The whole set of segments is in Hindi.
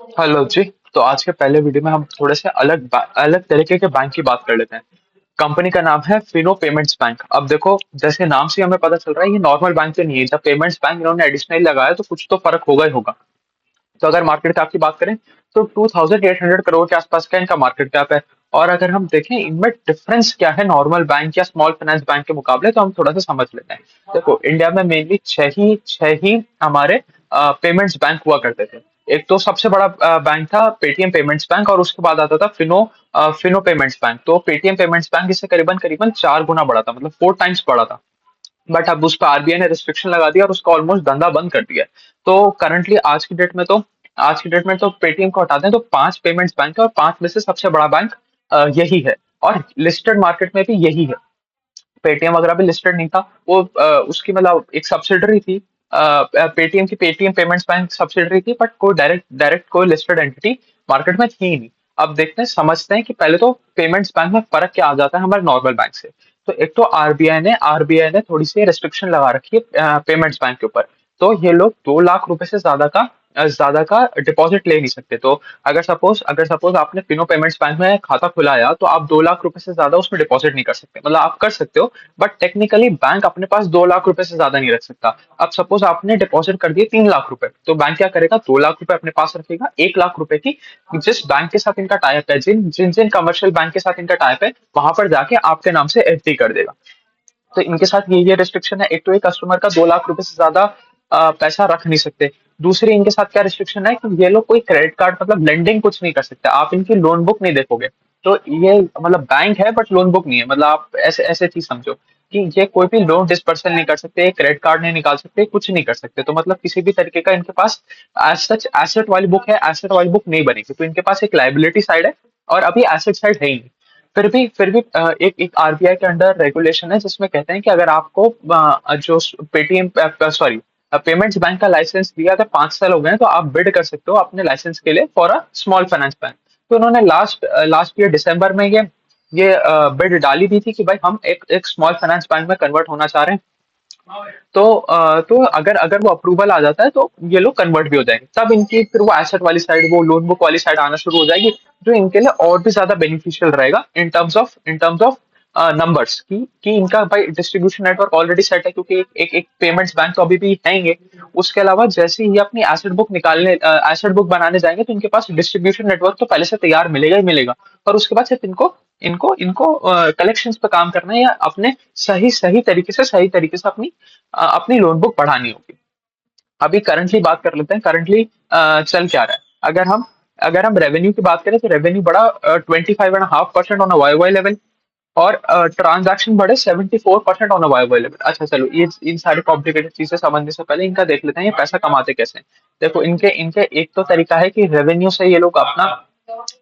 हेलो जी। तो आज के पहले वीडियो में हम थोड़े से अलग तरीके के बैंक की बात कर लेते हैं। कंपनी का नाम है फिनो पेमेंट्स बैंक। अब देखो, जैसे नाम से हमें पता चल रहा है ये नॉर्मल बैंक तो नहीं है। जब पेमेंट्स बैंक इन्होंने एडिशनली लगाया तो कुछ तो फर्क होगा ही होगा। तो अगर मार्केट कैप की बात करें तो 2800 करोड़ के आसपास का इनका मार्केट कैप है। और अगर हम देखें इनमें डिफरेंस क्या है नॉर्मल बैंक या स्मॉल फाइनेंस बैंक के मुकाबले, तो हम थोड़ा सा समझ लेते हैं। देखो, इंडिया में मेनली छह ही हमारे पेमेंट्स बैंक हुआ करते थे। एक तो सबसे बड़ा बैंक था पेटीएम पेमेंट्स बैंक, और उसके बाद आता था फिनो पेमेंट्स बैंक। तो पेटीएम पेमेंट्स बैंक इससे करीबन करीबन 4 गुना बड़ा था, मतलब 4 टाइम्स बड़ा था। बट अब उस पर आरबीआई ने रिस्ट्रिक्शन लगा दिया और उसका ऑलमोस्ट धंधा बंद कर दिया है। तो करंटली आज की डेट में तो पेटीएम को हटा दें तो 5 पेमेंट्स बैंक है, और 5 में से सबसे बड़ा बैंक यही है। और लिस्टेड मार्केट में भी यही है। पेटीएम वगैरह भी लिस्टेड नहीं था। वो उसकी मतलब एक सब्सिडरी थी। पेटीएम की पेटीएम पेमेंट्स बैंक सब्सिडरी थी, बट कोई डायरेक्ट डायरेक्ट कोई लिस्टेड एंटिटी मार्केट में थी ही नहीं। अब देखते हैं, समझते हैं कि पहले तो पेमेंट्स बैंक में फर्क क्या आ जाता है हमारे नॉर्मल बैंक से। तो एक तो आरबीआई ने थोड़ी सी रेस्ट्रिक्शन लगा रखी है पेमेंट्स बैंक के ऊपर। तो ये लोग 2 लाख रुपए से ज्यादा का डिपॉजिट ले नहीं सकते। तो अगर सपोज आपने फिनो पेमेंट्स बैंक में खाता खुलाया, तो आप 2 लाख रुपए से ज्यादा उसमें डिपॉजिट नहीं कर सकते। मतलब आप कर सकते हो, बट टेक्निकली बैंक अपने पास 2 लाख रुपए से ज्यादा नहीं रख सकता। अब सपोज आपने डिपॉजिट कर दिए 3 लाख रुपए, तो बैंक क्या करेगा, 2 लाख रुपए अपने पास रखेगा। 1 लाख रुपए की जिस बैंक के साथ इनका टाइप है, जिन जिन जिन कमर्शियल बैंक के साथ इनका टाइप है, वहां पर जाके आपके नाम से एफडी कर देगा। तो इनके साथ ये रिस्ट्रिक्शन है। एक तो एक कस्टमर का 2 लाख रुपए से ज्यादा पैसा रख नहीं सकते। दूसरी इनके साथ क्या रिस्ट्रिक्शन है कि ये लोग कोई क्रेडिट कार्ड मतलब लेंडिंग कुछ नहीं कर सकते। आप इनकी लोन बुक नहीं देखोगे। तो ये मतलब बैंक है बट लोन बुक नहीं है। मतलब आप ऐसे ऐसे चीज समझो कि ये कोई भी लोन डिसपर्सल नहीं कर सकते, क्रेडिट कार्ड नहीं निकाल सकते, कुछ नहीं कर सकते। तो मतलब किसी भी तरीके का इनके पास एज सच एसेट वाली बुक है, एसेट वाली बुक नहीं बनेगी। तो इनके पास एक लाइबिलिटी साइड है और अभी एसेट साइड है ही नहीं। फिर भी एक एक आरबीआई के अंडर रेगुलेशन है जिसमें कहते हैं कि अगर आपको जो पेटीएम सॉरी पेमेंट्स बैंक का लाइसेंस लिया अगर 5 साल हो गए हैं, तो आप बिड कर सकते हो अपने लाइसेंस के लिए for a small finance bank. तो उन्होंने लास्ट ईयर दिसंबर में ये बिड डाली दी थी कि भाई हम एक स्मॉल फाइनेंस बैंक में कन्वर्ट होना चाह रहे हैं। तो अगर अगर वो अप्रूवल आ जाता है तो ये लोग कन्वर्ट भी हो जाएंगे। तब इनकी फिर वो एसेट वाली साइड, वो लोन बुक वाली साइड आना शुरू हो जाएगी, जो इनके लिए और भी ज्यादा बेनिफिशियल रहेगा इन टर्म्स ऑफ नंबर्स कि इनका भाई डिस्ट्रीब्यूशन नेटवर्क ऑलरेडी सेट है, क्योंकि एक पेमेंट्स बैंक तो अभी भी हैंगे। उसके अलावा जैसे ही ये अपनी एसेट बुक बनाने जाएंगे, तो इनके पास डिस्ट्रीब्यूशन नेटवर्क तो पहले से तैयार मिलेगा ही मिलेगा। और उसके बाद सिर्फ इनको इनको इनको कलेक्शंस पे काम करना है, या अपने सही तरीके से अपनी लोन बुक बढ़ानी होगी। अभी करंटली बात कर लेते हैं। करंटली चल क्या रहा है। अगर हम रेवेन्यू की बात करें तो रेवेन्यू बढ़ा 25.5% on a Y Y level. और ट्रांजैक्शन बढ़े 74% on a Y Y level. अच्छा चलो, ये इन सारी कॉम्प्लिकेटेड चीजें समझने से पहले इनका देख लेते हैं ये पैसा कमाते कैसे हैं। देखो, इनके इनके एक तो तरीका है कि रेवेन्यू से ये लोग अपना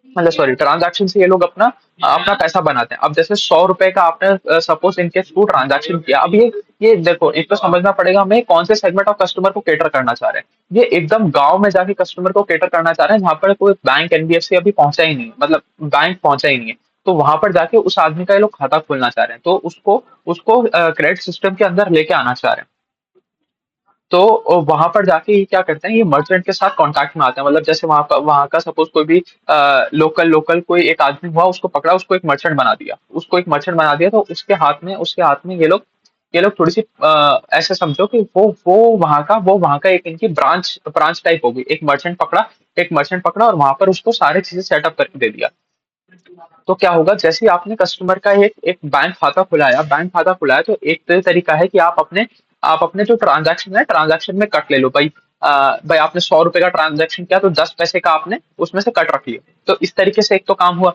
मतलब सॉरी ट्रांजैक्शन से ये लोग अपना अपना पैसा बनाते हैं। अब जैसे 100 रुपए का आपने सपोज इनके थ्रू ट्रांजैक्शन किया। अब ये देखो, एक तो समझना पड़ेगा हमें कौन से सेगमेंट ऑफ कस्टमर को केटर करना चाह रहे हैं। ये एकदम गांव में जाके कस्टमर को केटर करना चाह रहे हैं, जहां पर कोई बैंक एनबीएफसी अभी पहुंचा ही नहीं है, मतलब बैंक पहुंचा ही नहीं है। तो वहां पर जाके उस आदमी का ये लोग खाता खोलना चाह रहे हैं, तो उसको उसको क्रेडिट सिस्टम के अंदर लेके आना चाह रहे हैं। तो वहां पर जाके ये क्या करते हैं, ये मर्चेंट के साथ कांटेक्ट में आते हैं। मतलब जैसे वहां का सपोज कोई भी लोकल लोकल कोई एक आदमी हुआ, उसको पकड़ा, उसको एक मर्चेंट बना दिया। तो उसके हाथ में ये लोग थोड़ी सी ऐसे समझो कि वो वहां का एक इनकी ब्रांच टाइप होगी। एक मर्चेंट पकड़ा और वहां पर उसको सारी चीजें सेटअप करके दे दिया। तो क्या होगा, जैसे ही आपने कस्टमर का एक एक बैंक खाता खुलाया, तो एक तो ये तरीका है कि आप अपने जो ट्रांजैक्शन में कट ले लो भाई। भाई आपने 100 रुपए का ट्रांजैक्शन किया, तो 10 पैसे का आपने उसमें से कट रख लिया। तो इस तरीके से एक तो काम हुआ।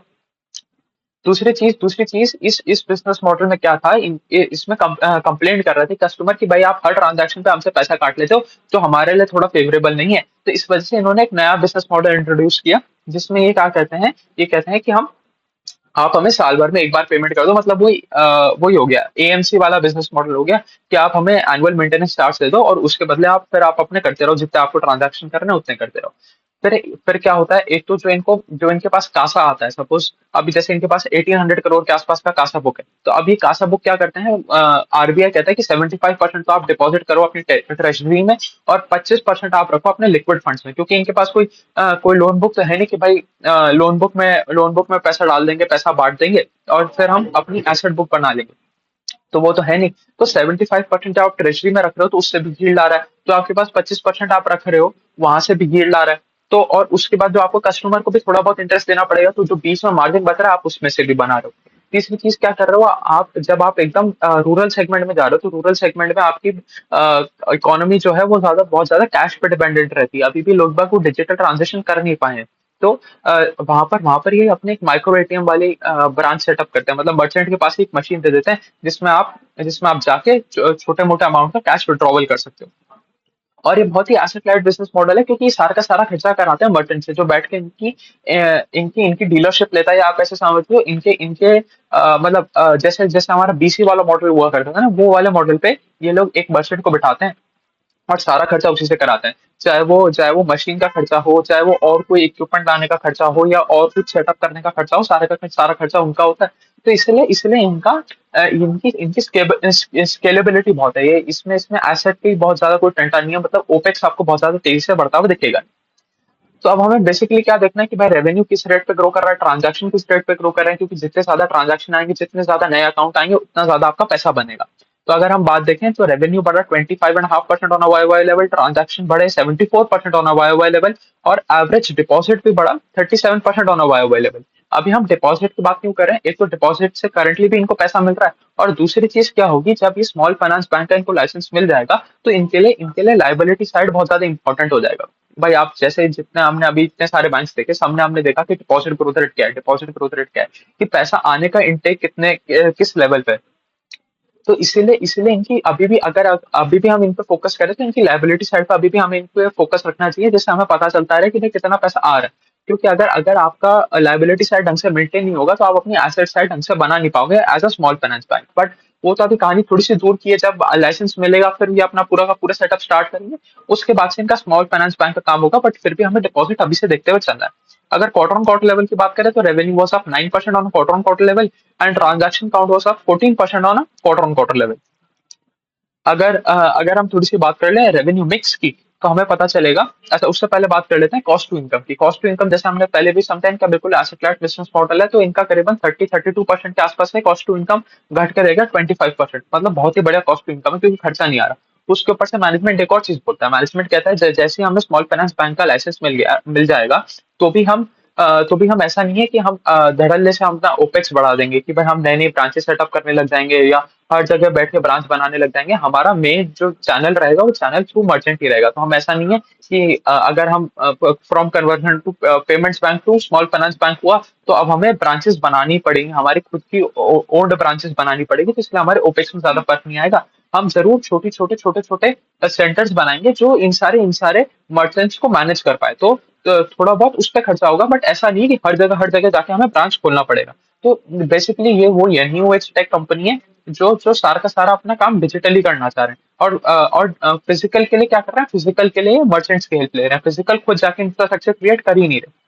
दूसरी चीज इस बिजनेस मॉडल में क्या था, इसमें कंप्लेंट कर रहे थे कस्टमर की भाई आप हर ट्रांजैक्शन पे हमसे पैसा काट लेते हो, जो हमारे लिए थोड़ा फेवरेबल नहीं है। तो इस वजह से इन्होंने एक नया बिजनेस मॉडल इंट्रोड्यूस किया, जिसमें ये कहते हैं कि हम आप हमें साल भर में एक बार पेमेंट कर दो। मतलब वही हो गया, एएमसी वाला बिजनेस मॉडल हो गया कि आप हमें एनुअल मेंटेनेंस चार्ज दे दो, और उसके बदले आप अपने करते रहो, जितने आपको ट्रांजैक्शन करना है उतने करते रहो। फिर क्या होता है, एक तो जो इनके पास कासा आता है, सपोज अभी जैसे इनके पास 1800 करोड़ के आसपास का कासा बुक है, तो अभी कासा बुक क्या करते हैं, आरबीआई कहता है कि 75% तो आप डिपॉजिट करो अपनी ट्रेजरी में, और 25% आप रखो अपने लिक्विड फंड्स में, क्योंकि इनके पास कोई लोन बुक तो है नहीं कि भाई लोन बुक में पैसा डाल देंगे, पैसा बांट देंगे और फिर हम अपनी एसेट बुक बना लेंगे, तो वो तो है नहीं। तो 75% जब आप ट्रेजरी में रख रहे हो तो उससे भी यील्ड आ रहा है, तो आपके पास 25% आप रख रहे हो, वहां से भी यील्ड आ रहा है। तो और उसके बाद जो आपको कस्टमर को भी थोड़ा बहुत इंटरेस्ट देना पड़ेगा, तो जो बीच में मार्जिन बच रहा है आप उसमें से भी बना रहे हो। तीसरी चीज क्या कर रहे हो आप, जब आप एकदम रूरल सेगमेंट में जा रहे हो, तो रूरल सेगमेंट में आपकी इकोनॉमी जो है वो बहुत ज्यादा कैश पे डिपेंडेंट रहती है, अभी भी लोग बाग वो डिजिटल ट्रांजेक्शन कर नहीं पाए हैं। तो वहां पर ये अपने एक माइक्रो एटीएम वाली ब्रांच सेटअप करते हैं, मतलब मर्चेंट के पास एक मशीन दे देते हैं जिसमें आप जाके छोटे मोटे अमाउंट का कैश विड्रॉवल कर सकते हो। और ये बहुत ही एसेट लाइट बिजनेस मॉडल है, क्योंकि ये सारा का सारा खर्चा कराते हैं मर्चेंट से, जो बैठ के इनकी डीलरशिप लेता है, या आप ऐसे समझ लो इनके इनके मतलब जैसे जैसे हमारा बीसी वाला मॉडल हुआ करता था ना, वो वाले मॉडल पे ये लोग एक मर्चेंट को बिठाते हैं और सारा खर्चा उसी से कराते हैं, चाहे वो मशीन का खर्चा हो, चाहे वो और कोई इक्विपमेंट लाने का खर्चा हो, या और कुछ सेटअप करने का खर्चा हो, सारा खर्चा उनका होता है। तो इसलिए इनका इनकी इनकी स्केलेबिलिटी बहुत है, ये इसमें इसमें एसेट की बहुत ज्यादा कोई टेंशन नहीं है, मतलब ओपेक्स आपको बहुत ज्यादा तेजी से बढ़ता हुआ दिखेगा। तो अब हमें बेसिकली क्या देखना है कि भाई रेवेन्यू किस रेट पे ग्रो कर रहा है, ट्रांजैक्शन किस रेट पे ग्रो कर रहे हैं, क्योंकि जितने ज्यादा ट्रांजैक्शन आएंगे, जितने ज्यादा नए अकाउंट आएंगे, उतना ज्यादा आपका पैसा बनेगा। तो अगर हम बात देखें तो रेवेन्यू बढ़ा 25.5% on a Y Y level, transaction बढ़े 74% on a Y Y level, और एवरेज डिपॉजिट भी बढ़ा 37% on a Y Y level. अभी हम डिपॉजिट की बात क्यों करें, एक तो डिपॉजिट से करंटली भी इनको पैसा मिल रहा है, और दूसरी चीज क्या होगी, जब ये स्मॉल फाइनेंस बैंक का इनको लाइसेंस मिल जाएगा, तो इनके लिए लाइबिलिटी साइड बहुत ज्यादा इंपॉर्टेंट हो जाएगा। भाई आप जैसे जितने हमने अभी इतने सारे बैंक्स देखे, सामने हमने देखा कि डिपॉजिट ग्रोथ रेट क्या है, डिपॉजिट ग्रोथ रेट क्या है, कि पैसा आने का इनटेक किस लेवल पे है। तो इसीलिए इनकी अभी भी हम इन पे फोकस करें, तो इनकी लाइबिलिटी साइड पे अभी भी हमें इन पे फोकस रखना चाहिए, जिससे हमें पता चलता है कि भाई कितना पैसा आ रहा है। क्योंकि अगर अगर आपका लाइबिलिटी साइड ढंग से मेंटेन नहीं होगा, तो आप अपनी एसेट साइड ढंग से बना नहीं पाओगे as a small finance bank. But वो तो अभी कहानी थोड़ी सी दूर की है, जब लाइसेंस मिलेगा फिर ये अपना पूरा का पूरा सेटअप स्टार्ट करेंगे, उसके बाद से इनका स्मॉल फाइनेंस बैंक का काम होगा, बट फिर भी हमें डिपॉजिट अभी से देखते हुए चलना है। अगर क्वार्टर ऑन क्वार्टर लेवल की बात करें, तो revenue was up 9% on quarter on quarter level, and transaction count was up 14% on quarter on quarter level. अगर हम थोड़ी सी बात कर लें रेवेन्यू मिक्स की, तो हमें पता चलेगा। अच्छा, उससे पहले बात कर लेते हैं कॉस्ट टू इनकम की। कॉस्ट टू इनकम जैसे हमने पहले भी समझा, इनका बिल्कुल एसेट लाइट बिजनेस मॉडल है, तो इनका करीबन 32% के आसपास है कॉस्ट टू इनकम, घट कर रहेगा 25%, मतलब बहुत ही बढ़िया कॉस्ट टू इनकम है, क्योंकि खर्चा नहीं आ रहा। उसके ऊपर से मैनेजमेंट एक और चीज बोलता है, मैनेजमेंट कहता है जैसे ही हमें स्मॉल फाइनेंस बैंक का लाइसेंस मिल जाएगा, तो भी हम ऐसा नहीं है कि हम धड़ल्ले से हम अपना ओपेक्स बढ़ा देंगे, कि भाई हम नए नए ब्रांचेस सेटअप करने लग जाएंगे, या हर जगह बैठ के ब्रांच बनाने लग जाएंगे। हमारा मेन जो चैनल रहेगा वो चैनल थ्रू मर्चेंट ही रहेगा। तो हम ऐसा नहीं है कि अगर हम from conversion to payments bank to small finance bank हुआ, तो अब हमें ब्रांचेस बनानी पड़ेंगी, हमारी खुद की ओन्ड ब्रांचेस बनानी पड़ेगी, तो इसलिए हमारे ओपेक्स में ज्यादा फर्क नहीं आएगा। हम जरूर छोटे छोटे सेंटर्स बनाएंगे जो इन सारे मर्चेंट्स को मैनेज कर पाए, तो थोड़ा बहुत उस पर खर्चा होगा, बट ऐसा नहीं कि हर जगह जाके हमें ब्रांच खोलना पड़ेगा। तो बेसिकली ये वो है, न्यू एज टेक कंपनी है, जो सारा का सारा अपना काम डिजिटली करना चाह रहे हैं, और फिजिकल के लिए क्या कर रहे हैं, फिजिकल के लिए मर्चेंट्स की हेल्प ले रहे हैं, फिजिकल खुद जाके इंफ्रास्ट्रक्चर क्रिएट कर ही नहीं रहे।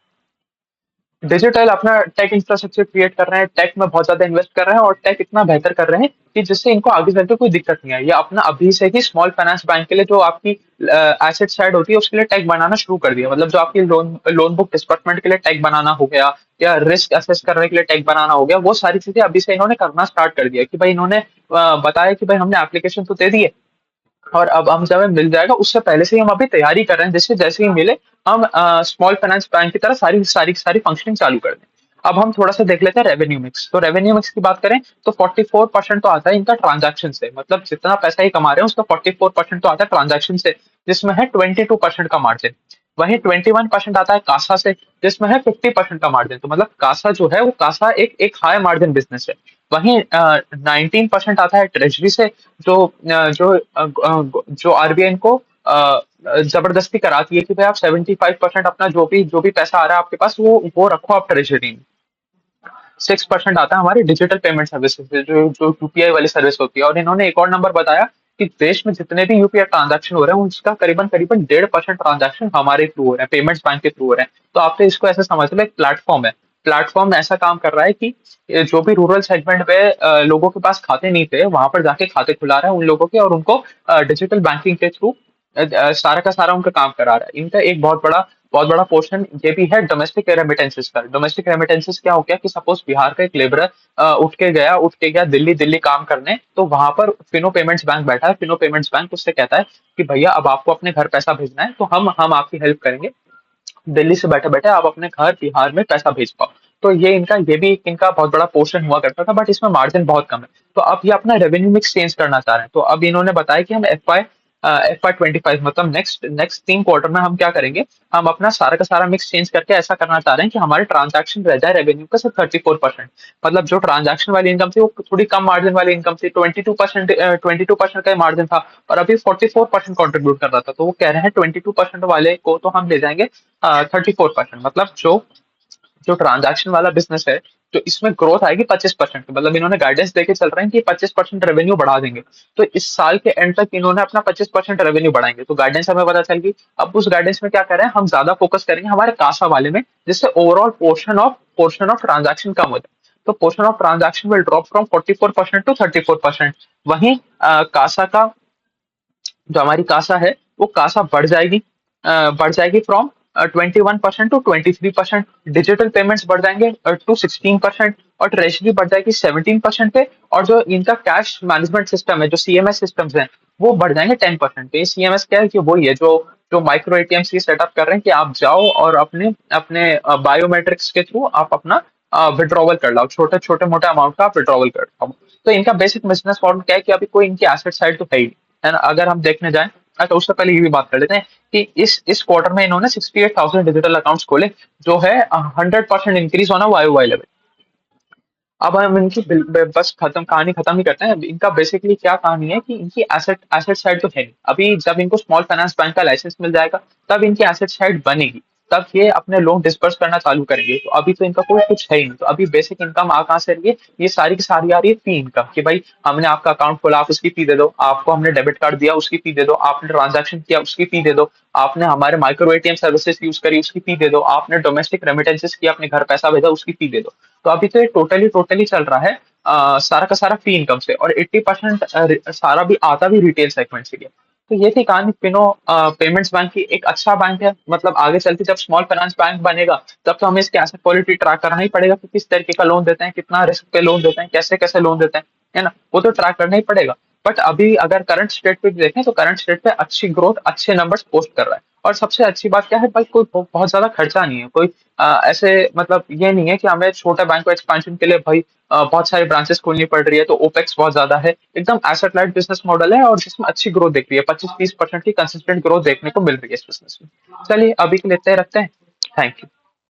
डिजिटल अपना टेक इंफ्रास्ट्रक्चर क्रिएट कर रहे हैं, टेक में बहुत ज्यादा इन्वेस्ट कर रहे हैं, और टेक इतना बेहतर कर रहे हैं कि जिससे इनको आगे चलकर कोई दिक्कत नहीं है। ये अपना अभी से ही स्मॉल फाइनेंस बैंक के लिए जो आपकी एसेट साइड होती है उसके लिए टेक बनाना शुरू कर दिया, मतलब जो आपकी लोन बुक डिस्बर्समेंट के लिए टेक बनाना हो गया, या रिस्क असेस करने के लिए टेक बनाना हो गया, वो सारी चीजें अभी से इन्होंने करना स्टार्ट कर दिया, कि भाई इन्होंने बताया कि भाई हमने एप्लीकेशन तो दे दी है, और अब हम जब हमें मिल जाएगा उससे पहले से ही हम अभी तैयारी कर रहे हैं, जैसे जैसे ही मिले हम स्मॉल फाइनेंस बैंक की तरह सारी सारी सारी फंक्शनिंग चालू कर दें। अब हम थोड़ा सा देख लेते हैं रेवेन्यू मिक्स। तो रेवेन्यू मिक्स की बात करें तो 44% तो आता है इनका ट्रांजैक्शन से, मतलब जितना पैसा ये कमा रहे हैं उसका 44% तो आता है ट्रांजैक्शन से, जिसमें है 22% का मार्जिन। वहीं 21% आता है कासा से, जिसमें है 50% का मार्जिन। तो मतलब कासा जो है वो कासा एक हाई मार्जिन बिजनेस है। वहीं 19% आता है ट्रेजरी से, जो जो आरबीआई को जबरदस्ती कराती है कि भाई आप 75% अपना जो भी पैसा आ रहा है आपके पास, वो रखो आप ट्रेजरी में। 6% आता है हमारे डिजिटल पेमेंट सर्विसेज से, जो जो यूपीआई वाली सर्विस होती है। और इन्होंने एक और नंबर बताया कि देश में जितने भी यूपीआई ट्रांजैक्शन हो रहे हैं उसका करीबन करीबन 1.5% ट्रांजैक्शन हमारे थ्रू हो रहे हैं, पेमेंट्स बैंक के थ्रू हो रहे हैं। तो आप तो इसको ऐसे समझ लो, एक प्लेटफॉर्म है। प्लेटफॉर्म ऐसा काम कर रहा है कि ये जो भी रूरल सेगमेंट में लोगों के पास खाते नहीं थे, वहां पर जाके खाते खुला रहा है उन लोगों के, और उनको डिजिटल बैंकिंग के थ्रू सारा का सारा उनका काम करा रहा है। इनका एक बहुत बड़ा पोर्शन ये भी है डोमेस्टिक रेमिटेंसेस का। डोमेस्टिक रेमिटेंसेस क्या हो गया कि सपोज बिहार का एक लेबरर उठ के गया दिल्ली दिल्ली काम करने, तो वहां पर फिनो पेमेंट्स बैंक बैठा है। फिनो पेमेंट्स बैंक उससे कहता है कि भैया अब आपको अपने घर पैसा भेजना है, तो हम आपकी हेल्प करेंगे, दिल्ली से बैठे बैठे आप अपने घर बिहार में पैसा भेज पाओ। तो ये भी इनका बहुत बड़ा पोर्शन हुआ करता था, बट इसमें मार्जिन बहुत कम है। तो अब ये अपना रेवेन्यू मिक्स चेंज करना चाह रहे हैं। तो अब इन्होंने बताया कि हम एफ वाई 25 मतलब नेक्स्ट नेक्स्ट 3 क्वार्टर में हम क्या करेंगे, हम अपना सारा का सारा मिक्स चेंज करके ऐसा करना चाह रहे हैं कि हमारे ट्रांजैक्शन रह जाए रेवेन्यू का सिर्फ 34%। मतलब जो ट्रांजैक्शन वाली इनकम थी वो थोड़ी कम मार्जिन वाली इनकम थी, 22% का मार्जिन था, और अभी 44% कॉन्ट्रीब्यूट कर रहा था। तो वो कह रहे हैं 22% वाले को तो हम ले जाएंगे 34%। मतलब जो जो ट्रांजैक्शन वाला बिजनेस है, तो इसमें ग्रोथ आएगी 25%। मतलब इन्होंने गाइडेंस देके चल रहे हैं कि 25% रेवेन्यू बढ़ा देंगे। तो इस साल के एंड तक इन्होंने अपना 25% रेवेन्यू बढ़ाएंगे। तो गाइडेंस हमें पता चल गई। अब उस गाइडेंस में क्या कर रहे हैं, हम ज्यादा फोकस करेंगे हमारे कासा वाले में, जिससे ओवरऑल पोर्शन ऑफ ट्रांजैक्शन कम हो जाए। तो portion of transaction will drop from 44% to 34%। वहीं कासा का जो हमारी कासा है वो कासा बढ़ जाएगी फ्रॉम 21% टू 23%। डिजिटल पेमेंट्स बढ़ जाएंगे टू 16%, और ट्रेजरी बढ़ जाएगी 17% पे। और जो इनका कैश मैनेजमेंट सिस्टम है, जो सीएमएस सिस्टम्स हैं, वो बढ़ जाएंगे 10%। तो ये सीएमएस क्या है कि वही है जो जो माइक्रो एटीएम्स की सेटअप कर रहे हैं कि आप जाओ और अपने अपने बायोमेट्रिक्स के थ्रू आप अपना विड्रॉवल कर लो, छोटे छोटे मोटे अमाउंट का आप विड्रॉवल कर लो। तो इनका बेसिक बिजनेस मॉडल क्या है कि अभी कोई इनकी एसेट साइड तो है ही नहीं, है ना। अगर हम देखने जाएं, अच्छा उससे पहले ये भी बात कर लेते हैं कि इस क्वार्टर में इन्होंने 68,000 डिजिटल अकाउंट्स खोले, जो है 100% इंक्रीज होना वाई वाई लेवल। अब हम इनकी बस खत्म कहानी खत्म ही करते हैं। इनका बेसिकली क्या कहानी है कि इनकी एसेट एसेट साइड तो है नहीं। अभी जब इनको स्मॉल फाइनेंस बैंक का लाइसेंस मिल जाएगा, तब इनकी एसेट साइड बनेगी, तब ये अपने लोन डिस्पर्स करना चालू करेंगे। तो अभी तो इनका कोई कुछ है ही नहीं। तो अभी बेसिक इनकम आ कहाँ से रही है, ये सारी की सारी आ रही है फी इनकम, कि भाई हमने आपका अकाउंट खोला आप उसकी फी दे दो, आपको हमने डेबिट कार्ड दिया उसकी फी दे दो, आपने ट्रांजैक्शन किया उसकी फी दे दो, आपने हमारे माइक्रो एटीएम सर्विसेज यूज करी उसकी फी दे दो, आपने डोमेस्टिक रेमिटेंसेस किया अपने घर पैसा भेजा उसकी फी दे दो। तो अभी तो ये टोटली टोटली चल रहा है सारा का सारा फी इनकम से, और 80% सारा भी आता भी रिटेल सेगमेंट से ही है। तो ये थी कहानी फिनो पेमेंट्स बैंक की। एक अच्छा बैंक है, मतलब आगे चल के जब स्मॉल फाइनेंस बैंक बनेगा, तब तो हमें इसकी एसेट क्वालिटी ट्रैक करना ही पड़ेगा कि किस तरीके का लोन देते हैं, कितना रिस्क पे लोन देते हैं, कैसे कैसे लोन देते हैं, है ना। वो तो ट्रैक करना ही पड़ेगा। बट अभी अगर करंट स्टेट पे भी देखें, तो करंट स्टेट पे अच्छी ग्रोथ अच्छे नंबर्स पोस्ट कर रहा है। और सबसे अच्छी बात क्या है भाई, कोई बहुत ज्यादा खर्चा नहीं है, कोई ऐसे मतलब ये नहीं है कि हमें छोटे बैंक को एक्सपेंशन के लिए भाई बहुत सारी ब्रांचेस खोलनी पड़ रही है, तो ओपेक्स बहुत ज्यादा है। एकदम एसेट लाइट बिजनेस मॉडल है, और जिसमें अच्छी ग्रोथ दिख रही है, 25-30% की कंसिस्टेंट ग्रोथ देखने को मिल रही है इस बिजनेस में। चलिए अभी के लिए इतना ही रखते हैं। Thank you.